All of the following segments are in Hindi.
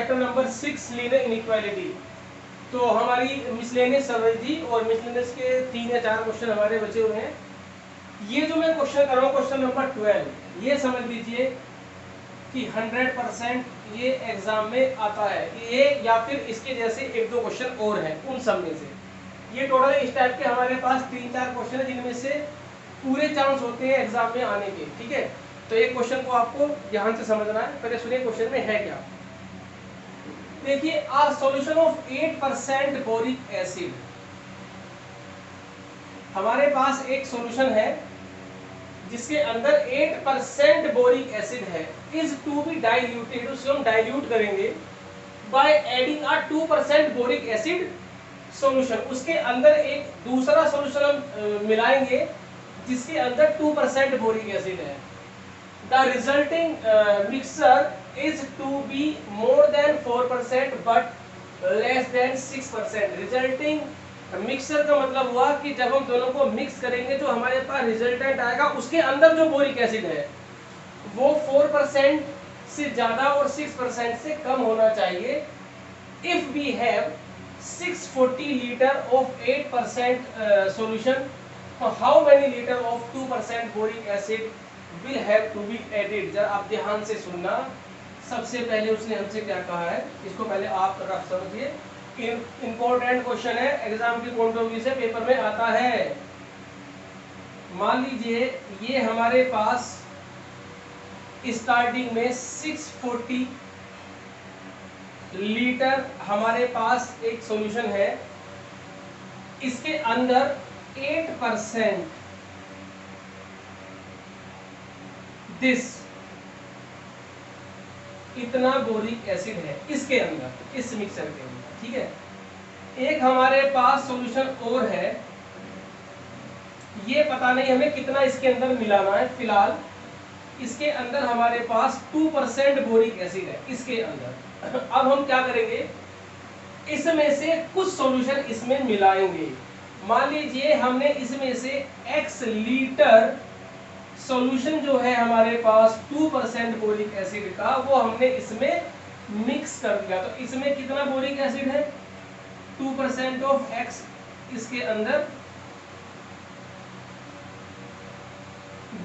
Chapter number 6 linear inequality. तो हमारी मिसलेनियस चल रही थी और मिसलेनियस के 3 या 4 क्वेश्चन हमारे बचे हुए हैं। ये जो मैं क्वेश्चन कर रहा हूँ क्वेश्चन नंबर 12, ये समझ लीजिए कि 100% ये एग्जाम में आता है, ये या फिर इसके जैसे 1-2 क्वेश्चन और हैं उन सब में से। ये टोटल इस टाइप के हमारे पास 3-4 क्वेश्चन है जिनमें से पूरे चांस होते हैं एग्जाम में आने के। ठीक है, तो एक क्वेश्चन को आपको ध्यान से समझना है। पहले सुनिए क्वेश्चन में है क्या। देखिए, आ सॉल्यूशन ऑफ 8% बोरिक एसिड, हमारे पास एक सॉल्यूशन है जिसके अंदर 8% बोरिक एसिड है, इज टू बी डाइल्यूटेड, उसे हम डाइल्यूट करेंगे by adding a 2% boric acid solution. उसके अंदर एक दूसरा सॉल्यूशन हम मिलाएंगे जिसके अंदर 2% बोरिक एसिड है। The resulting mixture is to be more than 4% but less than 6%। Resulting mixture का मतलब हुआ कि जब हम दोनों को मिक्स करेंगे जो हमारे पास रिजल्टेंट आएगा उसके अंदर जो बोरिक एसिड है वो 4% से ज्यादा और 6% से कम होना चाहिए। If we have 640 litre of 8% solution, तो how many litre of 2% boric acid will have to be added. जरा आप ध्यान से सुनना। सबसे पहले उसने हमसे क्या कहा है, इसको पहले आप रफ समझिए। इंपॉर्टेंट क्वेश्चन है, एग्जाम की पॉइंट ऑफ व्यू से पेपर में आता है। मान लीजिए ये हमारे पास स्टार्टिंग में 640 लीटर हमारे पास एक सॉल्यूशन है, इसके अंदर 8% दिस, इतना बोरिक एसिड है इसके अंदर, इस मिक्सचर के अंदर। ठीक है, एक हमारे पास सॉल्यूशन और है, ये पता नहीं हमें कितना इसके अंदर मिलाना है। फिलहाल इसके अंदर हमारे पास 2% बोरिक एसिड है इसके अंदर। अब हम क्या करेंगे, इसमें से कुछ सॉल्यूशन इसमें मिलाएंगे। मान लीजिए हमने इसमें से x लीटर सॉल्यूशन जो है हमारे पास 2% बोरिक एसिड का, वो हमने इसमें मिक्स कर दिया। तो इसमें कितना बोरिक एसिड है, 2% ऑफ x, इसके अंदर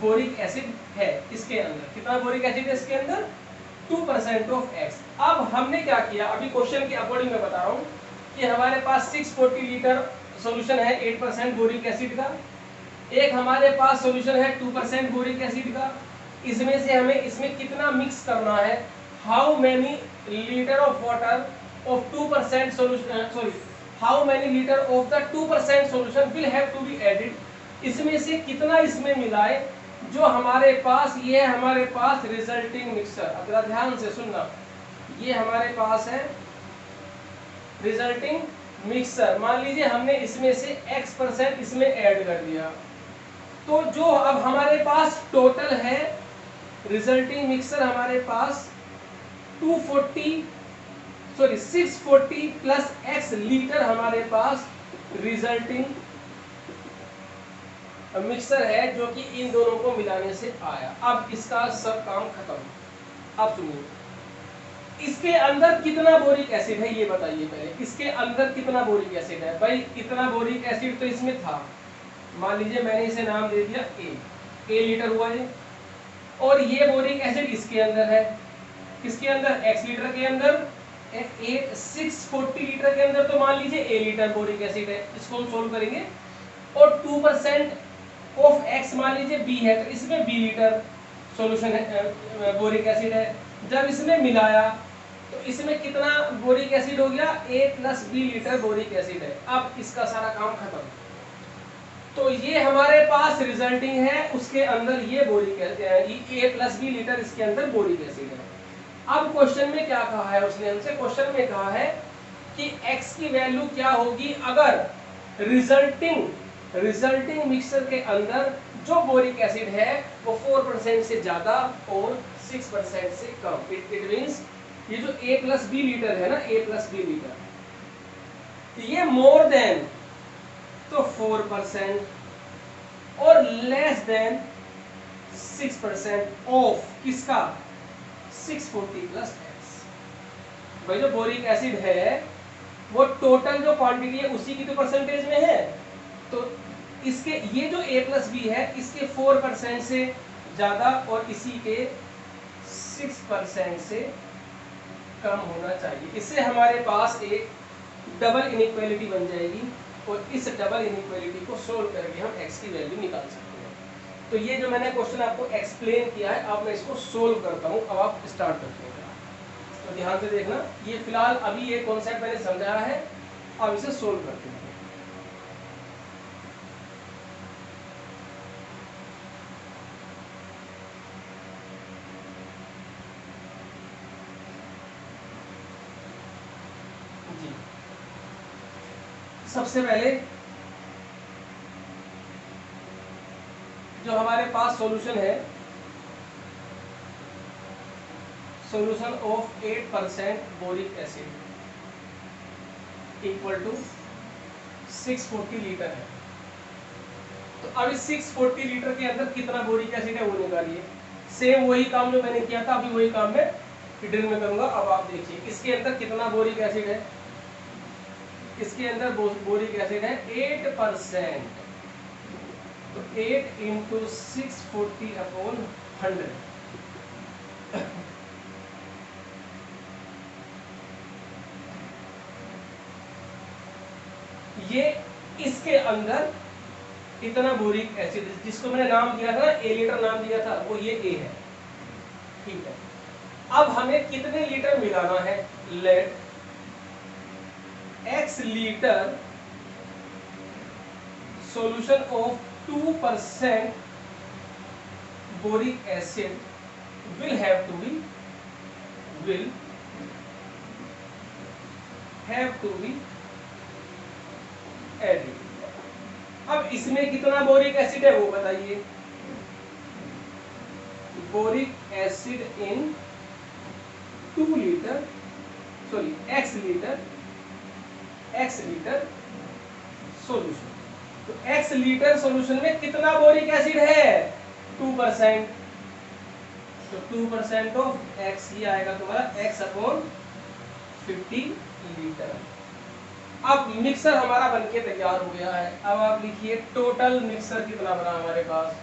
बोरिक एसिड है, इसके अंदर कितना बोरिक एसिड है, इसके अंदर 2% ऑफ x। अब हमने क्या किया, अभी क्वेश्चन के अकॉर्डिंग मैं बता रहा हूं कि हमारे पास 640 लीटर सॉल्यूशन है 8% बोरिक एसिड का, एक हमारे पास सॉल्यूशन है 2% बोरिक एसिड का। इसमें से हमें इसमें कितना मिक्स करना है, how many litre of water of 2% solution, sorry how many litre of the 2% solution will have to be added. इसमें से कितना इसमें मिलाए जो हमारे पास, ये हमारे पास रिजल्टिंग मिक्सचर। अब ध्यान से सुनना, ये हमारे पास है रिजल्टिंग मिक्सचर। मान लीजिए हमने इसमें से x% इसमें ऐड कर दिया, तो जो अब हमारे पास टोटल है रिजल्टिंग मिक्सचर हमारे पास 640 प्लस x लीटर हमारे पास रिजल्टिंग मिक्सचर है जो कि इन दोनों को मिलाने से आया। अब इसका सब काम खत्म। अब सुनिए, इसके अंदर कितना बोरिक एसिड है ये बताइए पहले, इसके अंदर कितना बोरिक एसिड है। भाई इतना बोरिक एसिड तो इसमें था, मान लीजिए मैंने इसे नाम दे दिया A लीटर हुआ ये, और ये बोरिक एसिड इसके अंदर है, किसके अंदर, x लीटर के अंदर, 640 लीटर के अंदर, तो मान लीजिए A लीटर बोरिक एसिड है। इसको हम सोल्व करेंगे और 2% ऑफ x मान लीजिए B है, तो इसमें B लीटर सॉल्यूशन है, बोरिक एसिड है। जब इसमें मिलाया तो इसमें कितना बोरिक एसिड हो गया, A + B litre boric acid है। अब इसका सारा काम खत्म। तो ये हमारे पास रिजल्टिंग है, उसके अंदर ये बोरिक A + B लीटर इसके अंदर बोरिक एसिड है। अब क्वेश्चन में क्या कहा है उसने हमसे, क्वेश्चन में कहा है कि x की वैल्यू क्या होगी अगर रिजल्टिंग मिक्सचर के अंदर जो बोरिक एसिड है वो 4% से ज्यादा और 6% से कम। इट मींस ये जो A + B लीटर है ना, A + B लीटर, ये मोर देन तो 4% और लेस देन 6% ऑफ किसका, 640 प्लस x। भाई जो बोरिक एसिड है वो टोटल जो क्वांटिटी है उसी की तो परसेंटेज में है, तो इसके ये जो A+B है इसके 4% से ज्यादा और इसी के 6% से कम होना चाहिए। इससे हमारे पास एक डबल इनइक्वालिटी बन जाएगी और इस डबल इनइक्वालिटी को सोल्व करके हम x की वैल्यू निकाल सकते हैं। तो ये जो मैंने क्वेश्चन आपको एक्सप्लेन किया है, अब मैं इसको सोल्व करता हूँ। अब आप स्टार्ट करते हैं, तो ध्यान से देखना। ये फिलहाल अभी ये कॉन्सेप्ट मैंने समझाया है, अब इसे सोल्व करते हैं। जी, सबसे पहले जो हमारे पास सॉल्यूशन है, solution of 8% boric acid equal to 640 litre है। तो अब इस 640 लीटर के अंदर कितना बोरिक एसिड है वो निकालिए। सेम वही काम जो मैंने किया था, अभी वही काम मैं ड्रिल में करूंगा। अब आप देखिए इसके अंदर कितना बोरिक एसिड है। इसके अंदर बोरिक एसिड है 8%, तो 8 इंटू 640/100। ये इसके अंदर इतना बोरिक एसिड, जिसको मैंने नाम दिया था ना, A लीटर नाम दिया था, वो ये A है। ठीक है, अब हमें कितने लीटर मिलाना है? Let x litre solution of 2% boric acid will have to be added। अब इसमें कितना बोरिक एसिड है वो बताइए। Boric acid in 2 litre, sorry x litre solution. तो x लीटर सॉल्यूशन में कितना बोरिक एसिड है? 2%। तो 2% ऑफ x ही आएगा तुम्हारा x/50 लीटर। अब मिक्सर हमारा बनके तैयार हो गया है। अब आप लिखिए टोटल मिक्सर कितना बना हमारे पास।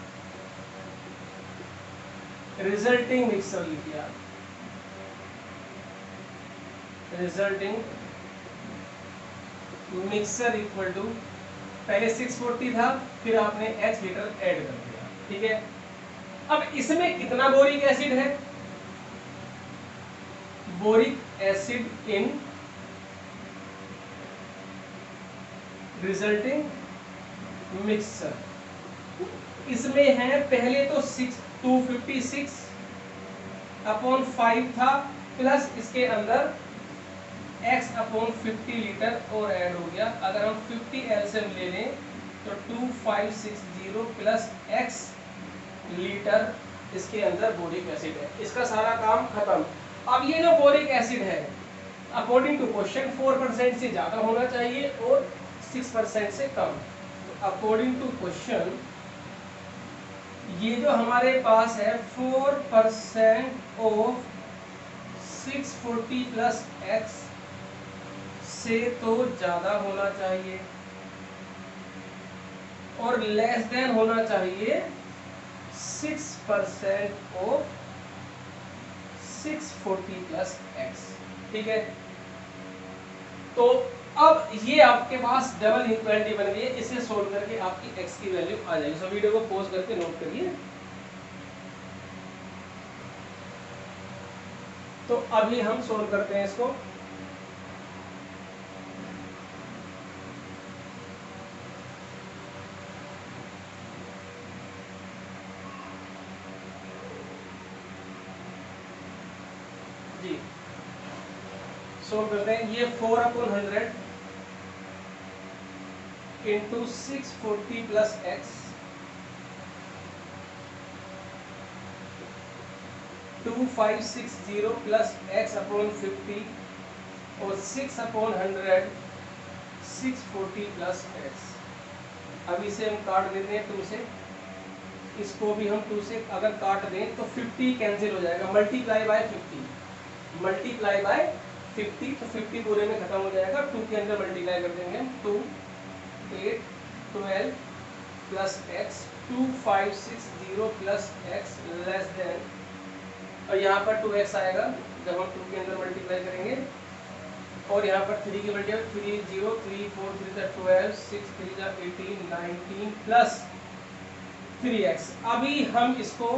रिजल्टिंग मिक्सर लिखिए आप, रिजल्टिंग मिक्सर इक्वल टू, पहले 640 था, फिर आपने x लीटर ऐड कर दिया। ठीक है, अब इसमें कितना बोरिक एसिड है? Boric acid in resulting mixer, इसमें है पहले तो 256/5 था, प्लस इसके अंदर x/50 लीटर और ऐड हो गया। अगर हम 50 एलसीएम ले लें तो 2560 प्लस x लीटर इसके अंदर बोरिक एसिड है। इसका सारा काम खत्म। अब ये जो बोरिक एसिड है अकॉर्डिंग टू क्वेश्चन 4% से ज्यादा होना चाहिए और 6% से कम। तो अकॉर्डिंग टू क्वेश्चन ये जो हमारे पास है 4% ऑफ 640 प्लस x से तो ज्यादा होना चाहिए और लेस देन होना चाहिए 6% ऑफ 640 प्लस x। ठीक है, तो अब ये आपके पास डबल इक्वालिटी बन गई है। इसे सोल्व करके आपकी x की वैल्यू आ जाएगी। सो वीडियो को पॉज करके नोट करिए। तो अभी हम सोल्व करते हैं इसको। जी सोल्व करते हैं। ये 4/100 into 640 plus x 2560 plus x/50 और 6/100 640 प्लस x। अब इसे हम काट देते हैं 2 से, इसको भी हम 2 से अगर काट दें तो 50 कैंसिल हो जाएगा। मल्टीप्लाई बाय 50, मल्टीप्लाई बाय 50, तो 50 पूरे में खत्म हो जाएगा, 2 के अंदर मल्टीप्लाई कर देंगे, 2 8 12 plus x 2 5 6 0 plus x less than, और यहाँ पर 2x आएगा जब हम 2 के अंदर मल्टीप्लाई करेंगे, और यहाँ पर 3 की मल्टीप्लाई 3 0 3 4 3 12 6 3 18 19 प्लस 3x। अभी हम इसको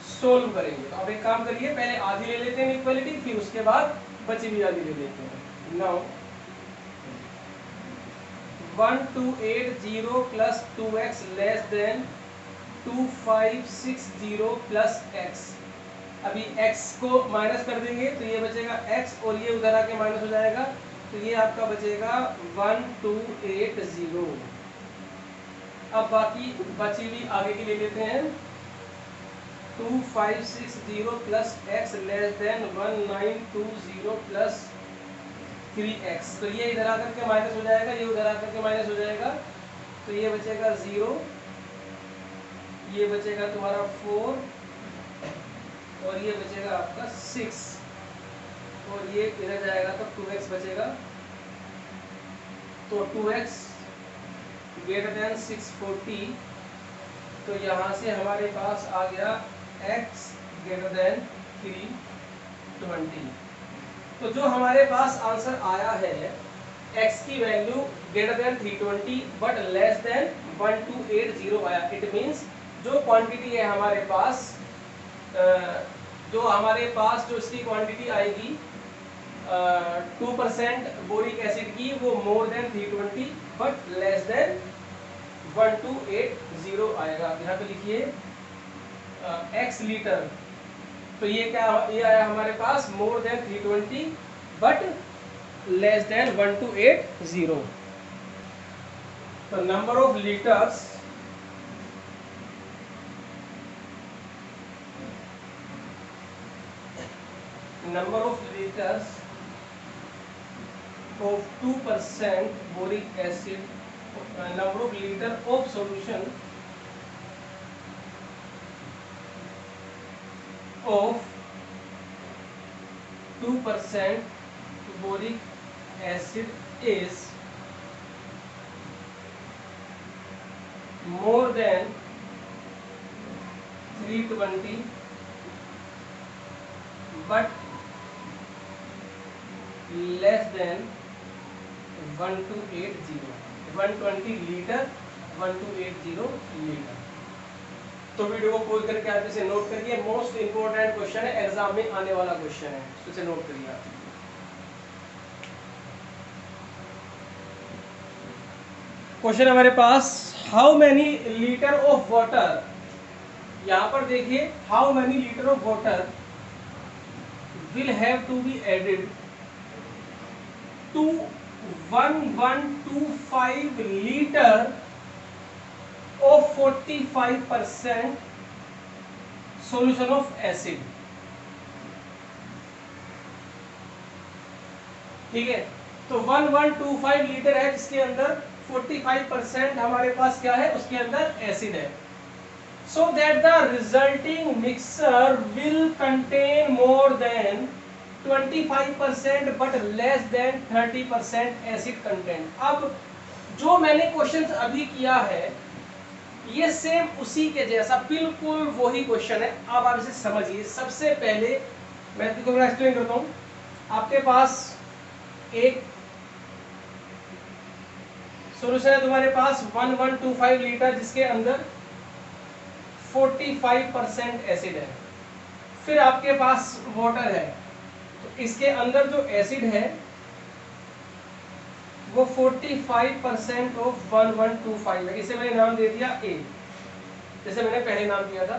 सोल्व करेंगे, तो अब एक काम करिए, पहले आधी ले लेते हैं इक्वलिटी, फिर उसके बाद बची हुई आधी ले लेते हैं। Now 1280 plus 2x less than 2560 plus x। अभी x को माइनस कर देंगे तो ये बचेगा x, और ये उधर आके माइनस हो जाएगा, तो ये आपका बचेगा 1280। अब बाकी बची हुई आगे की ले लेते हैं, 2560 plus x less than 1920 plus 3x। तो ये इधर आकर के माइनस हो जाएगा, ये उधर आकर के माइनस हो जाएगा, तो ये बचेगा 0, ये बचेगा तुम्हारा 4, और ये बचेगा आपका 6, और ये इधर जाएगा तो 2x बचेगा, तो 2x ग्रेटर देन 640, तो यहाँ से हमारे पास आ गया x ग्रेटर देन 320। तो जो हमारे पास आंसर आया है x की value greater than 320 but less than 1280 आया। इट मींस जो क्वांटिटी है हमारे पास, जो इसकी क्वांटिटी आएगी 2% बोरिक एसिड की, वो मोर देन 320 बट लेस देन 1280 आएगा। यहाँ पे लिखिए x लीटर, तो ये क्या, ये आया हमारे पास more than 320 but less than 1280। तो number of litres of 2% boric acid, number of liter of solution of 2% boric acid is more than 320 but less than 1280, 120 litre 1280 litre. तो वीडियो को खोल करके आप इसे नोट करिए, मोस्ट इंपोर्टेंट क्वेश्चन है, एग्जाम में आने वाला क्वेश्चन है, तो इसे नोट करिए आप। क्वेश्चन हमारे पास, how many litre of water, यहाँ पर देखिए how many litre of water will have to be added to 1125 liter of 45% solution of acid। ठीक है, तो 1125 लीटर है जिसके अंदर 45% हमारे पास क्या है, उसके अंदर एसिड है। So that the resulting mixture will contain more than 25% but less than 30% acid content। अब जो मैंने क्वेश्चन अभी किया है ये सेम उसी के जैसा बिल्कुल वही क्वेश्चन है। अब आप इसे समझिए। सबसे पहले मैं तुमको एक्सप्लेन करता हूँ। आपके पास एक सॉल्यूशन है तुम्हारे पास 1125 लीटर जिसके अंदर 45% एसिड है। फिर आपके पास वाटर है, तो इसके अंदर जो एसिड है वो 45% ऑफ 1125 है। इसे मैंने नाम दे दिया A, जैसे मैंने पहले नाम दिया था।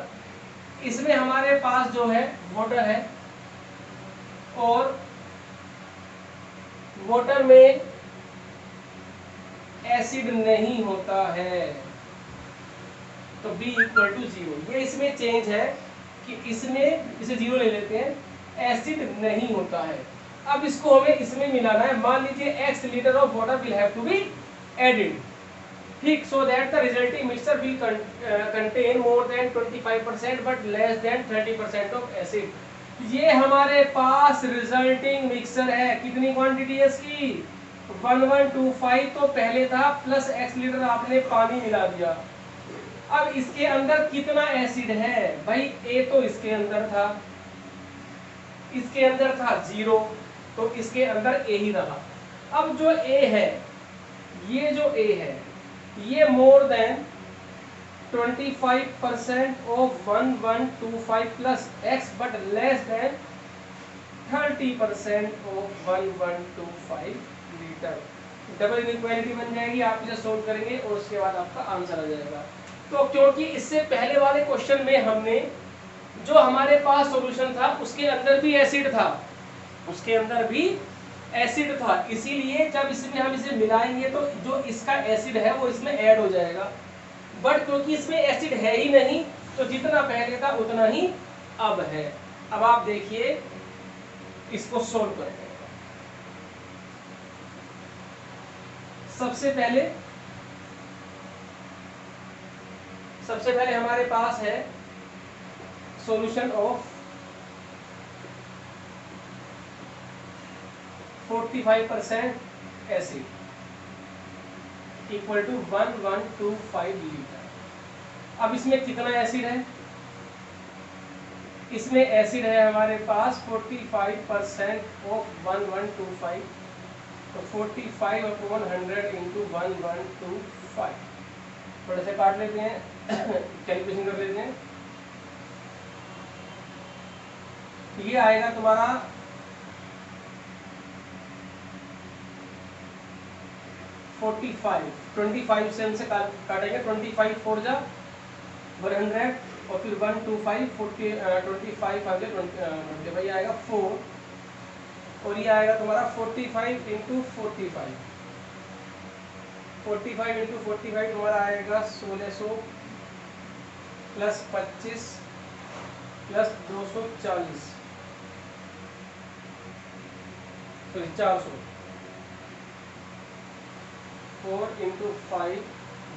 इसमें हमारे पास जो है वाटर है और वाटर में एसिड नहीं होता है, तो B इक्वल टू 0। ये इसमें चेंज है कि इसमें इसे 0 ले लेते हैं, एसिड नहीं होता है। अब इसको हमें इसमें मिलाना है। मान लीजिए x litre of water will have to be added, ठीक, so that the resulting mixture will contain more than 25% but less than 30% of acid. ये हमारे पास रिजल्टिंग मिक्सचर है, कितनी क्वांटिटी है इसकी 1125 तो पहले था, प्लस x लीटर आपने पानी मिला दिया। अब इसके अंदर कितना एसिड है भाई, A तो इसके अंदर था, इसके अंदर था 0, तो इसके अंदर A ही रहा। अब जो A है, ये जो A है ये मोर than 25% of 1125 plus x but less than 30% of 1125 litre. Double inequality बन जाएगी, आप इसे सोल्व करेंगे और उसके बाद आपका आंसर आ जाएगा। तो क्योंकि इससे पहले वाले क्वेश्चन में हमने जो हमारे पास सॉल्यूशन था उसके अंदर भी एसिड था, उसके अंदर भी एसिड था, इसीलिए जब इसमें हम इसे मिलाएंगे तो जो इसका एसिड है वो इसमें ऐड हो जाएगा। बट क्योंकि इसमें एसिड है ही नहीं तो जितना पहले था उतना ही अब है। अब आप देखिए इसको सोल्व करेंगे। सबसे पहले हमारे पास है solution of 45% acid equal to 1125 litre. अब इसमें कितना एसिड है, इसमें एसिड है हमारे पास 45% ऑफ 1125, तो 45/100 इंटू 1125 थोड़े से काट लेते हैं कैलकुलेशन कर लेते हैं। ये आएगा तुम्हारा 25 से हमसे काटेंगे, 25 4 जा 100 और फिर 125 25 भाई आएगा 4 और ये आएगा तुम्हारा 45 इंटू 45 इंटू 45 तुम्हारा आएगा 1600 plus 25 plus 240 sorry 400 4 into 5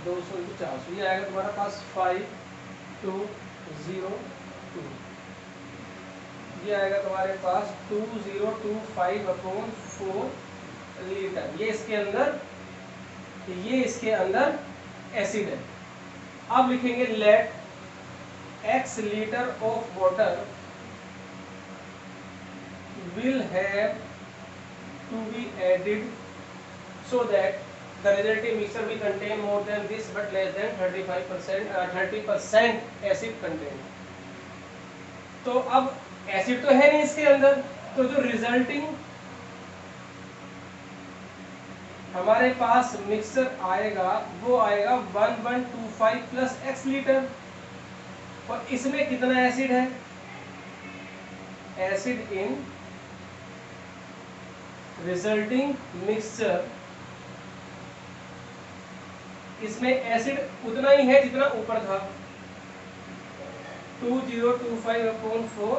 200 into 400, ये आएगा तुम्हारा पास 5202, ये आएगा तुम्हारे पास 2025/4 लीटर। ये इसके अंदर एसिड है। अब लिखेंगे let x litre of water will have to be added so that the resulting mixture will contain more than this but less than 30% acid content। तो अब एसिड तो है नहीं इसके अंदर, तो जो रिजल्टिंग हमारे पास मिक्सचर आएगा वो आएगा 1125 प्लस x लीटर। और इसमें कितना एसिड है, एसिड इन रिजल्टिंग मिक्सचर, इसमें एसिड उतना ही है जितना ऊपर था 2025/4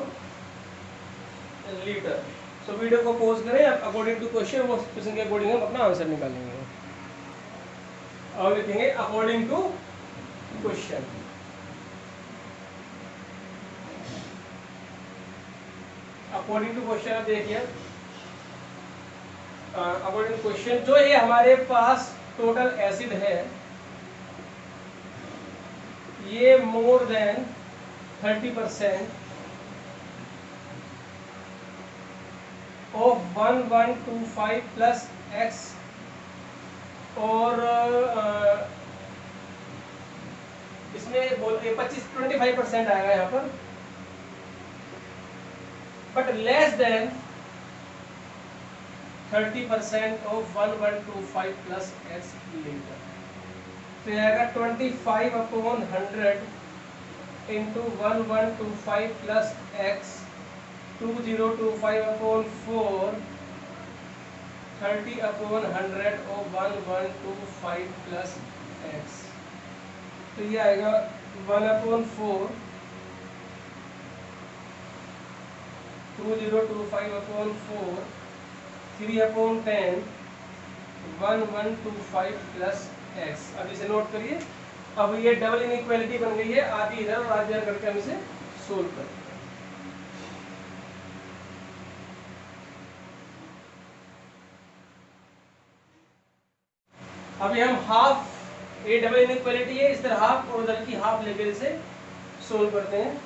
लीटर। सो वीडियो को पॉज करें, अकॉर्डिंग टू क्वेश्चन वो क्वेश्चन के अकॉर्डिंग हम अपना आंसर निकालेंगे और लिखेंगे according to question. According to question आप देखिए, अकॉर्डिंग टू क्वेश्चन जो ये हमारे पास टोटल एसिड है ये more than 30% of 1125 plus x और इसमें बोलते 25% आएगा यहाँ पर, but less than 30% of 1125 plus x litre. तो आएगा 25/100 into 1125 plus x 2025/4 30/100 of 1125 plus x। तो ये आएगा 1/4 2025/4 3/10 1125 प्लस x। अब इसे नोट करिए। अब ये डबल इनइक्वालिटी बन गई है, आधी इधर और आधी इधर करके हम इसे सोल्व करें। अभी हम हाफ ए डबल इनइक्वालिटी है, इधर हाफ और उधर की हाफ लेकर इसे सोल्व करते हैं।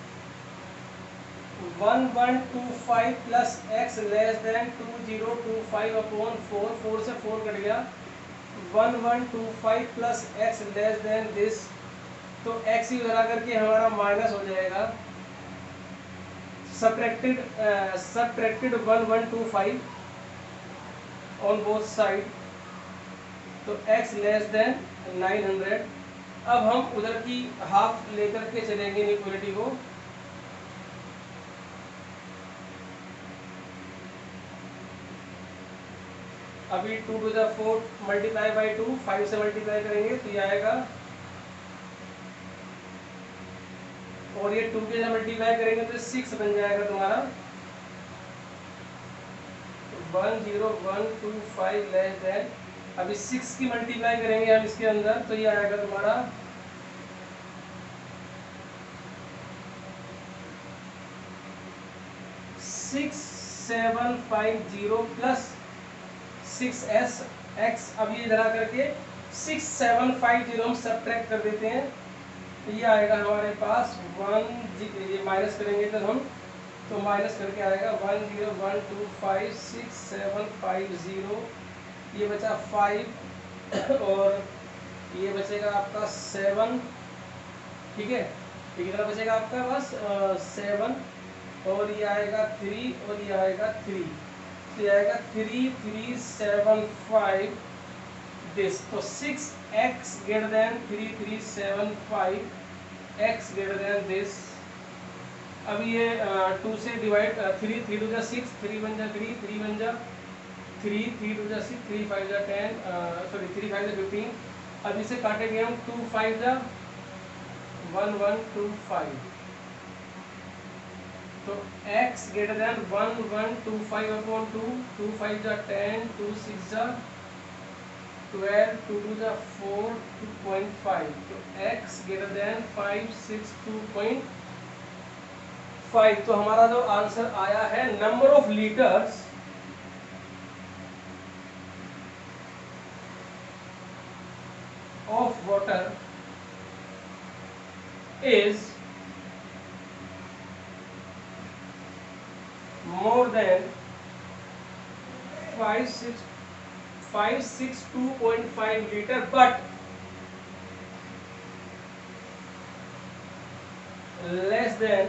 1125 plus x less than 2025 upon 4, 4 से 4 कट गया। 1125 plus x less than this, तो एक्स ही उधर आकर के हमारा माइनस हो जाएगा। सब्ट्रैक्टेड 1125 ऑन बोथ साइड, तो x लेस देन 900। अब हम उधर की हाफ लेकर के चलेंगे इनइक्वालिटी को। अभी 2 टू द 4 मल्टीप्लाई बाई 2, 5 से मल्टीप्लाई करेंगे तो ये आएगा, और ये 2 के साथ मल्टीप्लाई करेंगे तो 6 बन जाएगा तुम्हारा। 10125 लेस देन, अभी 6 की मल्टीप्लाई करेंगे हम इसके अंदर तो ये आएगा तुम्हारा 6750 प्लस 6s x। अब ये इधर आकर के 6750 हम सब्ट्रैक्ट कर देते हैं तो ये आएगा हमारे पास 1, ये माइनस करेंगे तो हम, तो माइनस करके आएगा 101256750, ये बचा 5 और ये बचेगा आपका 7, ठीक है। ये कितना बचेगा आपका बस 7, और ये आएगा 3 और ये आएगा 3, तो ये आएगा 3375 दिस। तो 6x greater than 3375 x greater than this. अब ये 2 से डिवाइड, 3 3 टू जा 6, 3 बन जा 3, 3 बन जा 3, 3 टू जा 6, 3 5 जा 10, सॉरी 3 5 जा 15। अब इसे काटेंगे हम 2 5 जा 1125, तो x ग्रेटर देन 1125 अपॉन 2, 2 5 जा 10, 2 6 जा 12, 2 2 जा 4, 2.5, तो x ग्रेटर देन 562.5। तो हमारा जो आंसर आया है, number of litres of water is more than 562.5 liter, but less than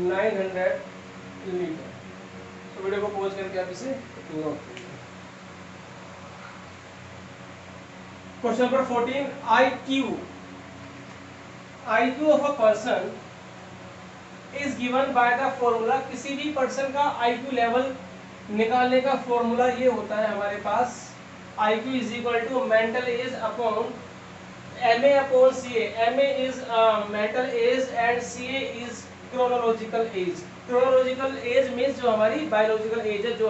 900 litre. तो वीडियो को पॉज करके आप इसे नोट कीजिए। Question number 14, IQ of a person is given by the formula। किसी भी पर्सन का IQ लेवल निकालने का फॉर्मूला ये होता है हमारे पास, IQ is equal to mental age upon MA upon CA। MA is mental age and CA is chronological age. Chronological age means जो हमारी बायोलॉजिकल एज है, जो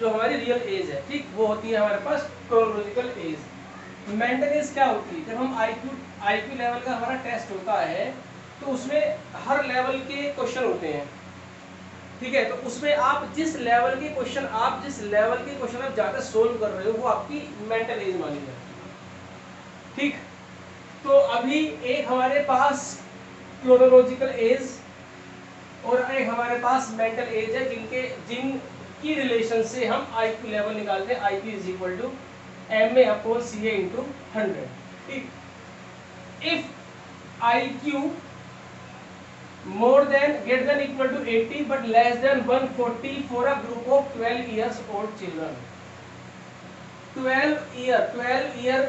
हमारी रियल एज है, ठीक, वो होती है हमारे पास क्रोनोलॉजिकल एज। मेंटल एज क्या होती है? जब हम IQ लेवल का हमारा टेस्ट होता है तो उसमें हर लेवल के क्वेश्चन होते हैं, ठीक है। तो उसमें आप जिस लेवल के क्वेश्चन आप ज़्यादा सोल्व कर रहे हो वो आपकी मेंटल एज मानी जाती है, ठीक। तो अभी एक हमारे पास क्रोनोलॉजिकल एज और एक हमारे पास मेंटल एज है, जिनकी रिलेशन से हम IQ लेवल निकालते हैं। IQ is equal to MA upon CA into 100, ठीक। If IQ more than greater than equal to 80 but less than 140 for a group of 12 years old children। 12 year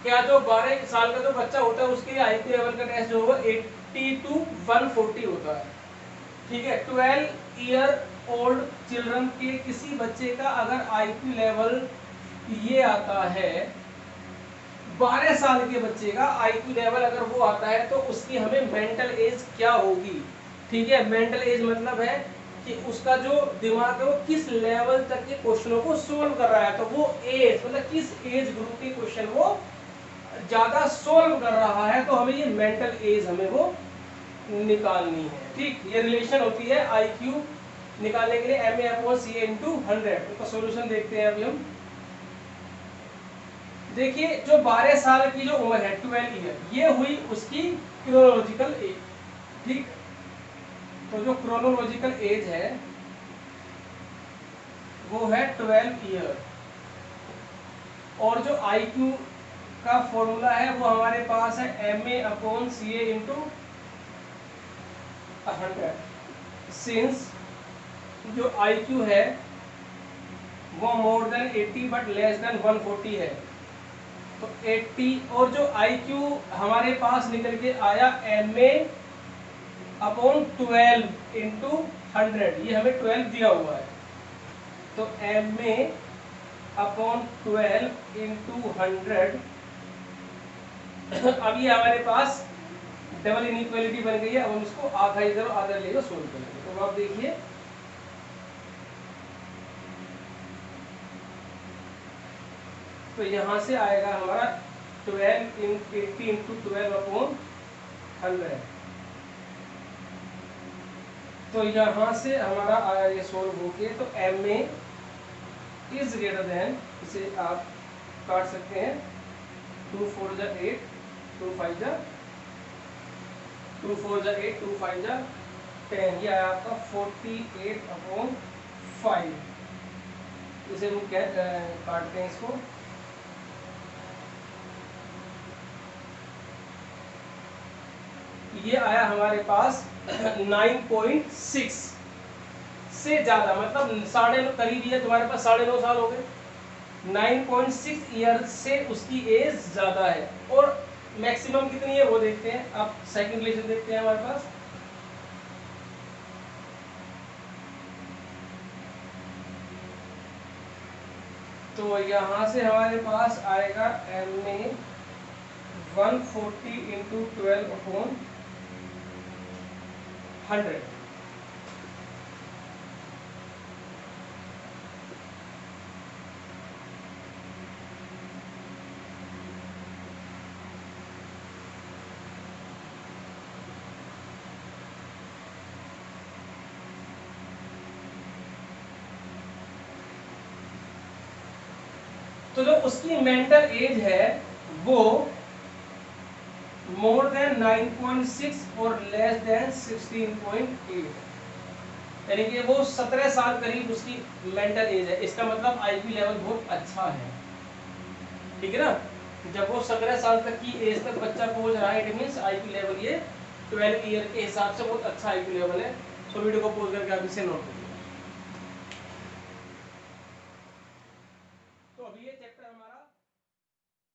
क्या, जो 12 साल का जो बच्चा होता है उसके IQ लेवल का टेस्ट जो होगा 80 to 140 होता है, ठीक है। 12 ईयर ओल्ड चिल्ड्रन के किसी बच्चे का अगर IQ लेवल ये आता है, 12 साल के बच्चे का IQ लेवल अगर वो आता है तो उसकी हमें मेंटल एज क्या होगी, ठीक है। मेंटल एज मतलब है कि उसका जो दिमाग है वो किस लेवल तक के क्वेश्चनों को सोल्व कर रहा है, तो वो एज मतलब किस एज ग्रुप के क्वेश्चन वो ज्यादा सोल्व कर रहा है, तो हमें ये मेंटल एज हमें वो निकालनी है, ठीक। ये रिलेशन होती है IQ निकालने के लिए MA अपॉन CA इंटू 100। उसका सोल्यूशन देखते हैं अभी हम। देखिए जो 12 साल की जो उम्र है 12 ईयर, ये हुई उसकी क्रोनोलॉजिकल एज, ठीक। तो जो क्रोनोलॉजिकल एज है वो है 12 ईयर। और जो IQ का फॉर्मूला है वो हमारे पास है MA/CA इंटू 100। सिंस जो IQ है वो more than 80 but less then 140 है, तो 80, और जो IQ हमारे पास निकल के आया MA/12 इंटू 100, ये हमें 12 दिया हुआ है, तो MA/12 इंटू 100। अब ये हमारे पास डबल इनइक्वालिटी बन गई है। अब हम इसको आधा इधर आधा लेकर सोल्व करेंगे। तो आप देखिए तो यहाँ से आएगा हमारा 12 इन 80 इंटू 12/100। तो यहाँ से हमारा आया ये सोल्व होके, तो MA इज ग्रेटर देन, इसे आप काट सकते हैं, 2 4 जा 8, 2 5 जा 2 4 जा 8, 2 5 जा 10, ये आया आपका 48/5। इसे हम क्या काटते हैं इसको, ये आया हमारे पास 9.6 से ज्यादा, मतलब साढ़े करीब ये तुम्हारे पास 9.5 साल हो गए। 9.6 ईयर से उसकी एज ज्यादा है। और मैक्सिमम कितनी है वो देखते हैं। अब सेकंड रिलेशन देखते हैं हमारे पास। तो यहाँ से हमारे पास आएगा MA 140 इंटू 12/100। तो जो उसकी मेंटल एज है वो मोर देन 9.6 और लेस देन 16.8, यानी कि वो 17 साल करीब उसकी मेंटल एज है। इसका मतलब IQ लेवल बहुत अच्छा है, ठीक है ना। जब वो 17 साल तक की एज तक बच्चा पहुंच रहा है, इट मींस IQ लेवल ये 12 ईयर के हिसाब से बहुत अच्छा IQ लेवल है। तो वीडियो को पॉज करके आप इसे नोट करिए। तो अभी ये चैप्टर हमारा